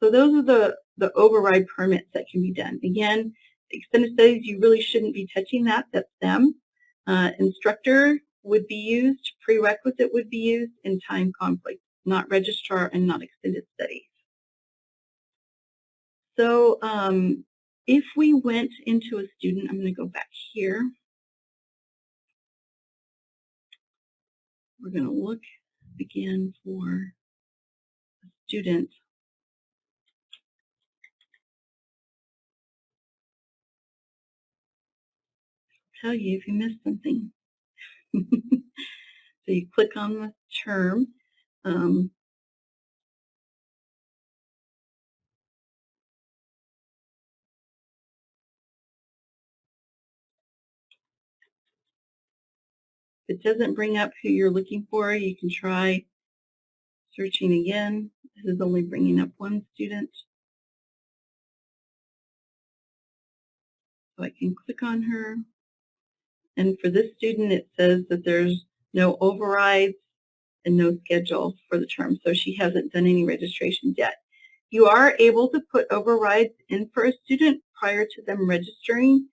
So those are the override permits that can be done. Again, extended studies, you really shouldn't be touching that. That's them. Instructor would be used, prerequisite would be used, and time conflict, not registrar and not extended studies. So if we went into a student, I'm going to go back here. We're going to look again for a student. I'll tell you if you missed something. So you click on the term. If it doesn't bring up who you're looking for, you can try searching again. This is only bringing up one student. So I can click on her. And for this student, it says that there's no overrides and no schedule for the term. So she hasn't done any registrations yet. You are able to put overrides in for a student prior to them registering.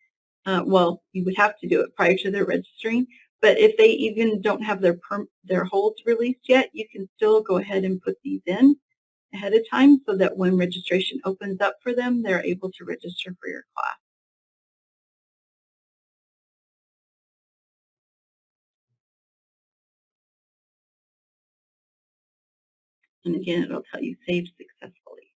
Well, you would have to do it prior to their registering. But if they even don't have their holds released yet, you can still go ahead and put these in ahead of time so that when registration opens up for them, they're able to register for your class. And again, it'll tell you save successfully.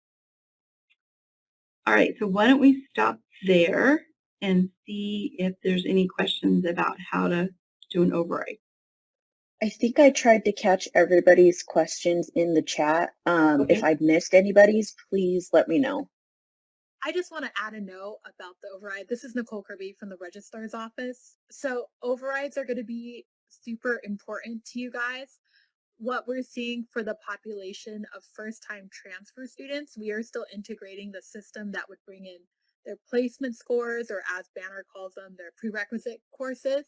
All right, so why don't we stop there and see if there's any questions about how to do an override. I think I tried to catch everybody's questions in the chat. Okay. If I've missed anybody's, please let me know. I just want to add a note about the override. This is Nicole Kirby from the Registrar's Office. So overrides are going to be super important to you guys. What we're seeing for the population of first-time transfer students, we are still integrating the system that would bring in their placement scores, or as Banner calls them, their prerequisite courses.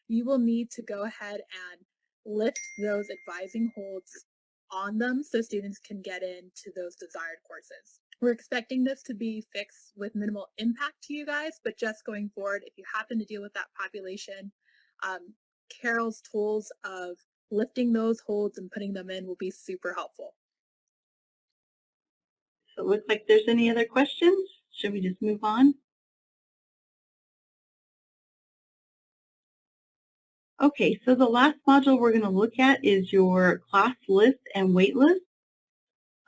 You will need to go ahead and lift those advising holds on them so students can get into those desired courses. We're expecting this to be fixed with minimal impact to you guys, but just going forward, if you happen to deal with that population, Carol's tools of lifting those holds and putting them in will be super helpful. So it looks like there's any other questions. Should we just move on? Okay, so the last module we're going to look at is your class list and wait list.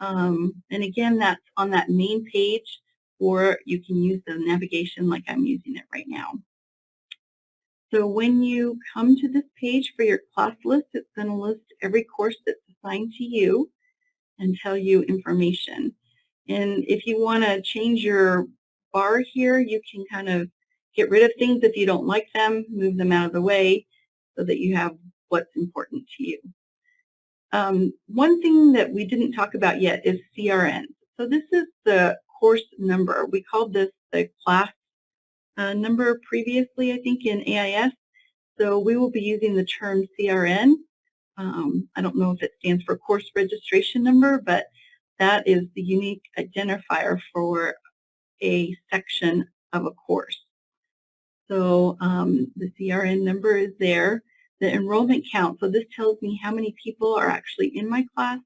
And again, that's on that main page, or you can use the navigation like I'm using it right now. So when you come to this page for your class list, it's going to list every course that's assigned to you and tell you information. And if you want to change your bar here, you can kind of get rid of things if you don't like them, move them out of the way so that you have what's important to you. One thing that we didn't talk about yet is CRN. So this is the course number. We called this the class number previously, I think, in AIS. So we will be using the term CRN. I don't know if it stands for course registration number, but that is the unique identifier for a section of a course. So the CRN number is there. The enrollment count, so this tells me how many people are actually in my class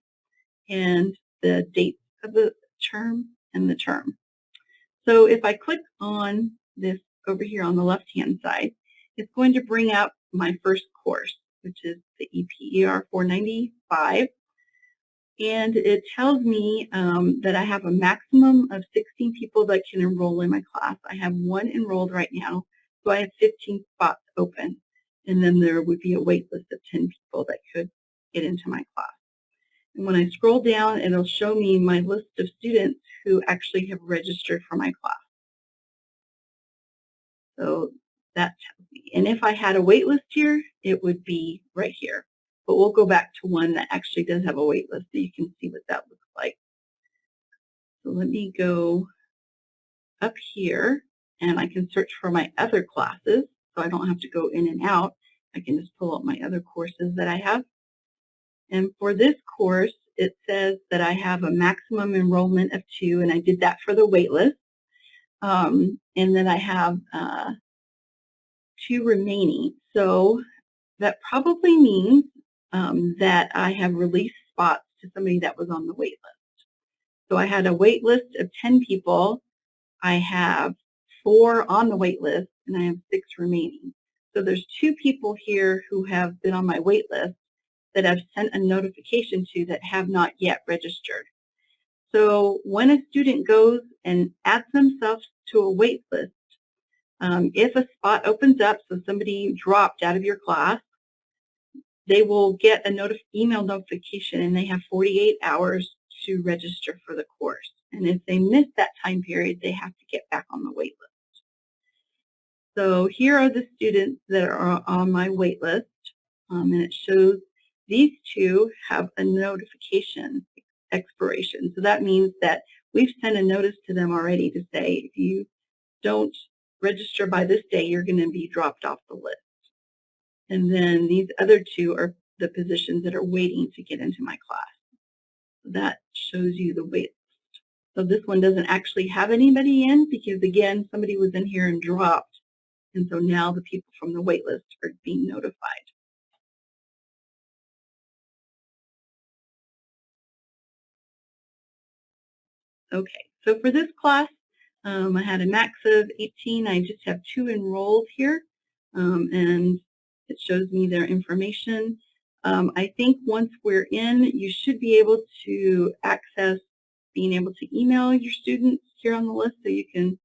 and the dates of the term and the term. So if I click on this over here on the left-hand side, it's going to bring up my first course, which is the EPER 495. And it tells me that I have a maximum of 16 people that can enroll in my class. I have one enrolled right now, so I have 15 spots open. And then there would be a wait list of 10 people that could get into my class. And when I scroll down, it'll show me my list of students who actually have registered for my class. So that tells me. And if I had a wait list here, it would be right here. But we'll go back to one that actually does have a wait list so you can see what that looks like. So let me go up here and I can search for my other classes so I don't have to go in and out. I can just pull up my other courses that I have. And for this course, it says that I have a maximum enrollment of 2, and I did that for the wait list. And then I have 2 remaining. So that probably means that I have released spots to somebody that was on the wait list. So I had a wait list of 10 people. I have 4 on the wait list, and I have 6 remaining. So there's 2 people here who have been on my wait list that I've sent a notification to that have not yet registered. So when a student goes and adds themselves to a wait list, if a spot opens up, so somebody dropped out of your class, they will get a email notification, and they have 48 hours to register for the course. And if they miss that time period, they have to get back on the wait list. So here are the students that are on my wait list, and it shows these 2 have a notification expiration. So that means that we've sent a notice to them already to say, if you don't register by this day, you're going to be dropped off the list. And then these other 2 are the positions that are waiting to get into my class. That shows you the wait list. So this one doesn't actually have anybody in because, again, somebody was in here and dropped. And so now the people from the wait list are being notified. Okay, so for this class, I had a max of 18. I just have 2 enrolled here, and it shows me their information. I think once we're in, you should be able to access being able to email your students here on the list, so you can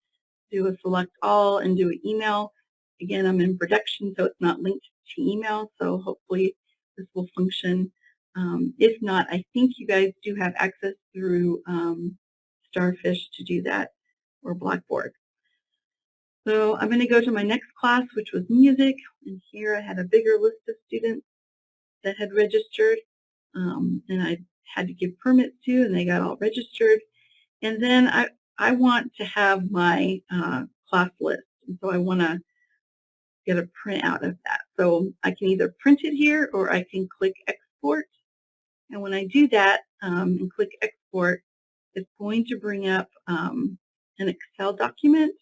do a select all and do an email. Again, I'm in production, so it's not linked to email, so hopefully this will function. If not, I think you guys do have access through Starfish to do that, or Blackboard. So I'm going to go to my next class, which was music, and here I had a bigger list of students that had registered, and I had to give permits to, and they got all registered. And then I want to have my class list, and so I want to get a printout of that. So I can either print it here, or I can click export. And when I do that and click export, it's going to bring up an Excel document.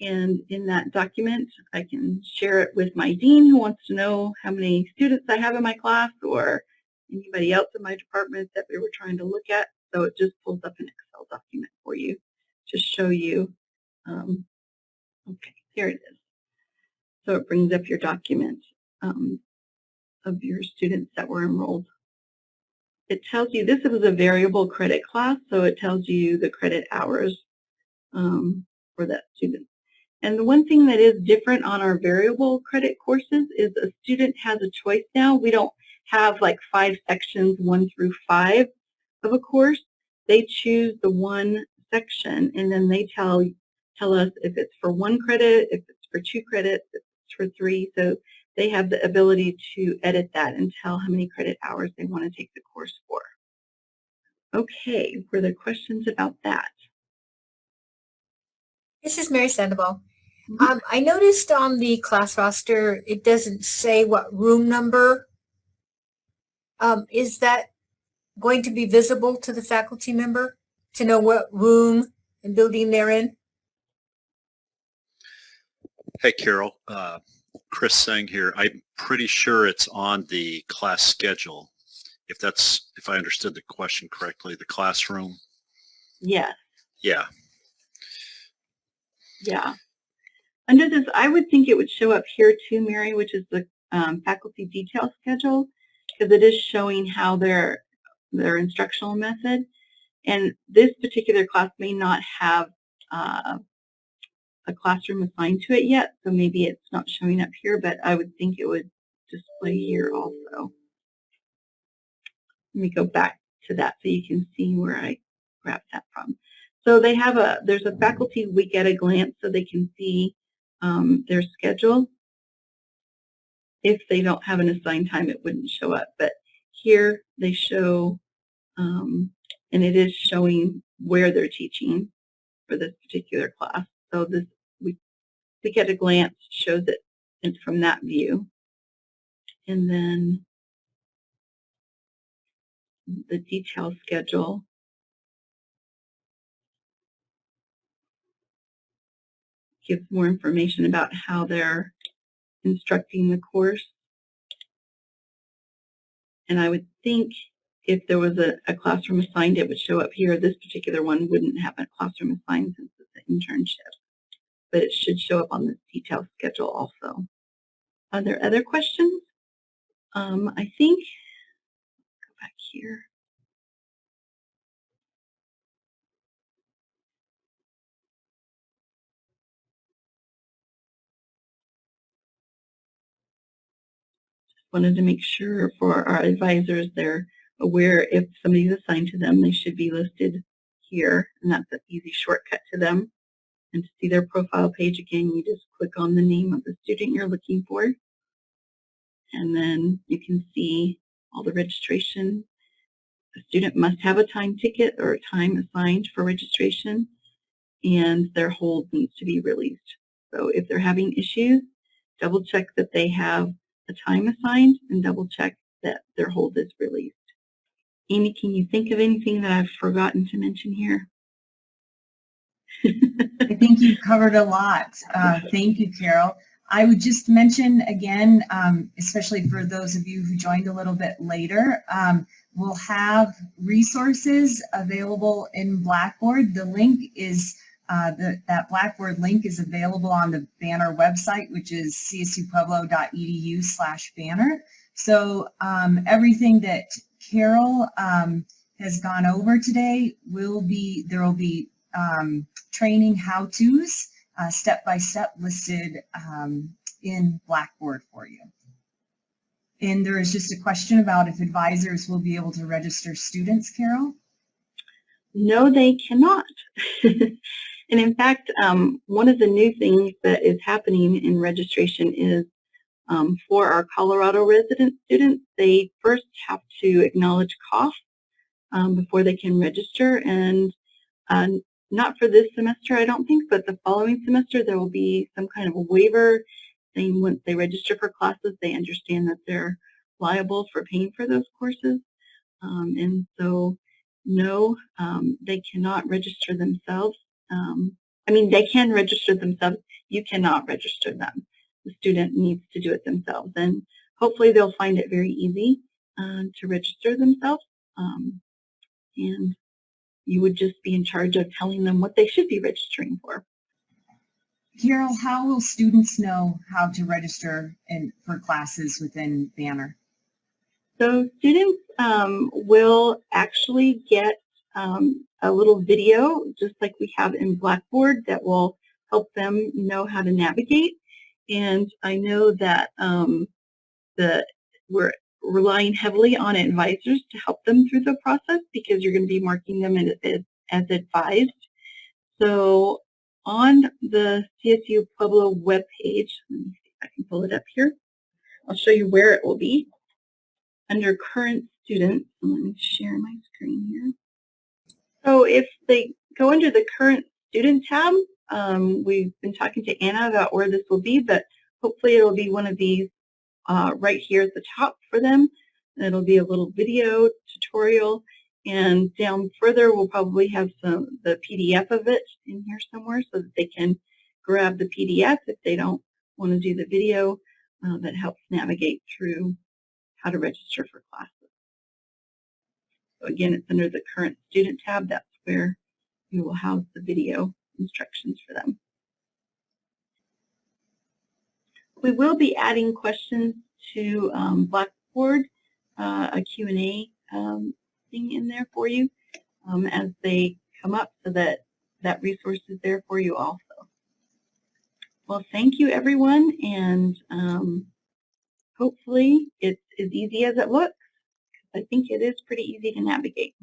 And in that document, I can share it with my dean who wants to know how many students I have in my class, or anybody else in my department that we were trying to look at. So it just pulls up an Excel document for you to show you. Okay, here it is. So it brings up your document of your students that were enrolled. It tells you this was a variable credit class, so it tells you the credit hours for that student. And the one thing that is different on our variable credit courses is a student has a choice now. We don't have like 5 sections, 1 through 5 of a course. They choose the one section, and then they tell us if it's for 1 credit, if it's for 2 credits, if it's for 3. So they have the ability to edit that and tell how many credit hours they want to take the course for. Okay, were there questions about that? This is Mary Sandoval. I noticed on the class roster, it doesn't say what room number. Is that going to be visible to the faculty member to know what room and building they're in? Hey, Carol. Chris Singh here. I'm pretty sure it's on the class schedule. If I understood the question correctly, the classroom. Yes. Yeah. Yeah. Under this, I would think it would show up here too, Mary, which is the faculty detail schedule, because it is showing how their instructional method. And this particular class may not have a classroom assigned to it yet, so maybe it's not showing up here, but I would think it would display here also. Let me go back to that so you can see where I grabbed that from. So they have there's a faculty week at a glance, so they can see their schedule. If they don't have an assigned time, it wouldn't show up, but here they show, and it is showing where they're teaching for this particular class. So this week at a glance shows it from that view. And then the detail schedule. Gives more information about how they're instructing the course. And I would think if there was a classroom assigned, it would show up here. This particular one wouldn't have a classroom assigned since it's an internship, but it should show up on this detail schedule also. Are there other questions? I think, go back here. Wanted to make sure for our advisors, they're aware if somebody's assigned to them, they should be listed here, and that's an easy shortcut to them. And to see their profile page again, you just click on the name of the student you're looking for, and then you can see all the registration. The student must have a time ticket or a time assigned for registration, and their hold needs to be released. So if they're having issues, double check that they have a time assigned and double check that their hold is released. Amy, can you think of anything that I've forgotten to mention here? I think you've covered a lot. Thank you, Carol. I would just mention again, especially for those of you who joined a little bit later, we'll have resources available in Blackboard. The link is, that Blackboard link is available on the Banner website, which is csupueblo.edu/banner. So everything that Carol has gone over today will be, there will be training how-tos step-by-step listed in Blackboard for you. And there is just a question about if advisors will be able to register students, Carol? No, they cannot. And in fact, one of the new things that is happening in registration is for our Colorado resident students, they first have to acknowledge cost before they can register. And not for this semester, I don't think, but the following semester there will be some kind of a waiver saying once they register for classes, they understand that they're liable for paying for those courses. And so, no, they cannot register themselves. I mean, they can register themselves. You cannot register them. The student needs to do it themselves. And hopefully they'll find it very easy to register themselves. And you would just be in charge of telling them what they should be registering for. Carol, how will students know how to register for classes within Banner? So students will actually get a little video, just like we have in Blackboard, that will help them know how to navigate. And I know that we're relying heavily on advisors to help them through the process because you're going to be marking them as advised. So on the CSU Pueblo webpage, let me see if I can pull it up here. I'll show you where it will be. Under current students, let me share my screen here. So if they go under the current student tab, we've been talking to Anna about where this will be, but hopefully it'll be one of these right here at the top for them. It'll be a little video tutorial, and down further we'll probably have the PDF of it in here somewhere so that they can grab the PDF if they don't want to do the video. That helps navigate through how to register for classes. So again, it's under the current student tab. That's where you will house the video instructions for them. We will be adding questions to Blackboard, a Q&A thing in there for you as they come up, so that that resource is there for you also. Well, thank you, everyone, and hopefully it's as easy as it looks. I think it is pretty easy to navigate.